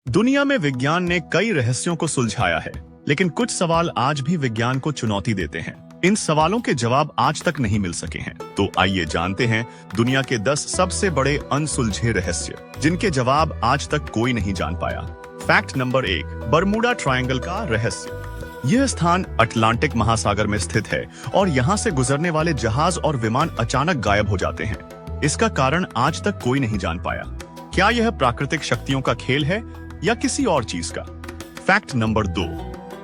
दुनिया में विज्ञान ने कई रहस्यों को सुलझाया है, लेकिन कुछ सवाल आज भी विज्ञान को चुनौती देते हैं। इन सवालों के जवाब आज तक नहीं मिल सके हैं। तो आइए जानते हैं दुनिया के 10 सबसे बड़े अनसुलझे रहस्य, जिनके जवाब आज तक कोई नहीं जान पाया। फैक्ट नंबर 1, बरमूडा ट्रायंगल का रहस्य। यह स्थान अटलांटिक महासागर में स्थित है और यहाँ से गुजरने वाले जहाज और विमान अचानक गायब हो जाते हैं। इसका कारण आज तक कोई नहीं जान पाया। क्या यह प्राकृतिक शक्तियों का खेल है या किसी और चीज का? फैक्ट नंबर 2,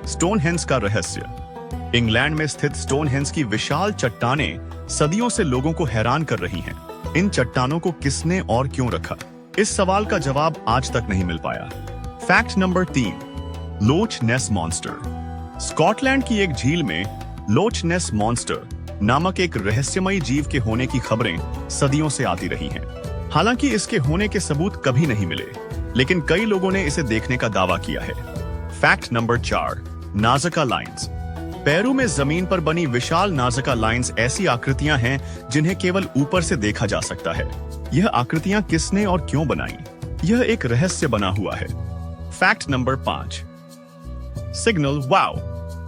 स्टोनहेंज का रहस्य। इंग्लैंड में स्थित स्टोनहेंज की विशाल चट्टानें सदियों से लोगों को हैरान कर रही हैं। इन चट्टानों को किसने और क्यों रखा? इस सवाल का जवाब आज तक नहीं मिल पाया। फैक्ट नंबर 3, लोच नेस मॉन्स्टर। स्कॉटलैंड की एक झील में लोच नेस मॉन्स्टर नामक एक रहस्यमयी जीव के होने की खबरें सदियों से आती रही हैं। हालांकि इसके होने के सबूत कभी नहीं मिले, लेकिन कई लोगों ने इसे देखने का दावा किया है। Fact number 4, Nazca lines. Peru में जमीन पर बनी विशाल नाज़का लाइंस ऐसी आकृतियां हैं जिन्हें केवल ऊपर से देखा जा सकता है। यह आकृतियां किसने और क्यों बनाई, यह एक रहस्य बना हुआ है। फैक्ट नंबर 5, सिग्नल वाव।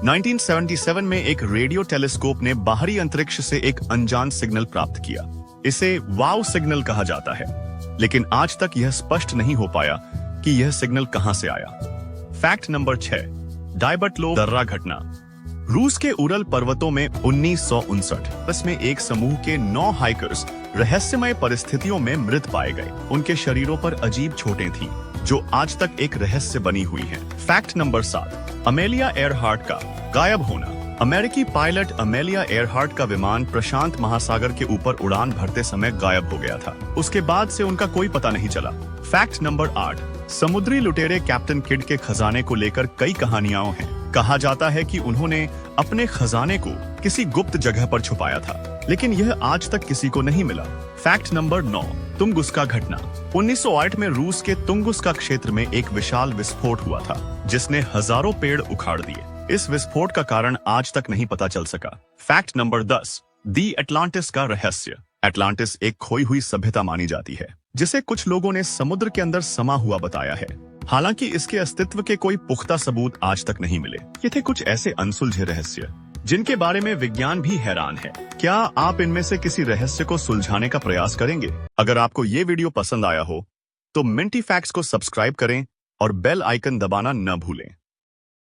1977 में एक रेडियो टेलीस्कोप ने बाहरी अंतरिक्ष से एक अनजान सिग्नल प्राप्त किया। इसे वाव सिग्नल कहा जाता है, लेकिन आज तक यह स्पष्ट नहीं हो पाया कि यह सिग्नल कहां से आया। फैक्ट नंबर 6, डायबटलो दर्रा घटना। रूस के उरल पर्वतों में 1959 में एक समूह के 9 हाइकर्स रहस्यमय परिस्थितियों में मृत पाए गए। उनके शरीरों पर अजीब चोटें थीं, जो आज तक एक रहस्य बनी हुई हैं। फैक्ट नंबर 7, अमेलिया एयरहार्ट का गायब होना। अमेरिकी पायलट अमेलिया एयरहार्ट का विमान प्रशांत महासागर के ऊपर उड़ान भरते समय गायब हो गया था। उसके बाद से उनका कोई पता नहीं चला। फैक्ट नंबर 8, समुद्री लुटेरे कैप्टन किड के खजाने को लेकर कई कहानियां हैं। कहा जाता है कि उन्होंने अपने खजाने को किसी गुप्त जगह पर छुपाया था, लेकिन यह आज तक किसी को नहीं मिला। फैक्ट नंबर 9, तुंगुस्का घटना। 1908 में रूस के तुंगुस्का क्षेत्र में एक विशाल विस्फोट हुआ था, जिसने हजारों पेड़ उखाड़ दिए। इस विस्फोट का कारण आज तक नहीं पता चल सका। फैक्ट नंबर 10, दी अटलांटिस का रहस्य। अटलांटिस एक खोई हुई सभ्यता मानी जाती है, जिसे कुछ लोगों ने समुद्र के अंदर समा हुआ बताया है। हालांकि इसके अस्तित्व के कोई पुख्ता सबूत आज तक नहीं मिले। ये थे कुछ ऐसे अनसुलझे रहस्य जिनके बारे में विज्ञान भी हैरान है। क्या आप इनमें से किसी रहस्य को सुलझाने का प्रयास करेंगे? अगर आपको ये वीडियो पसंद आया हो तो मिंटी फैक्ट्स को सब्सक्राइब करें और बेल आइकन दबाना न भूलें।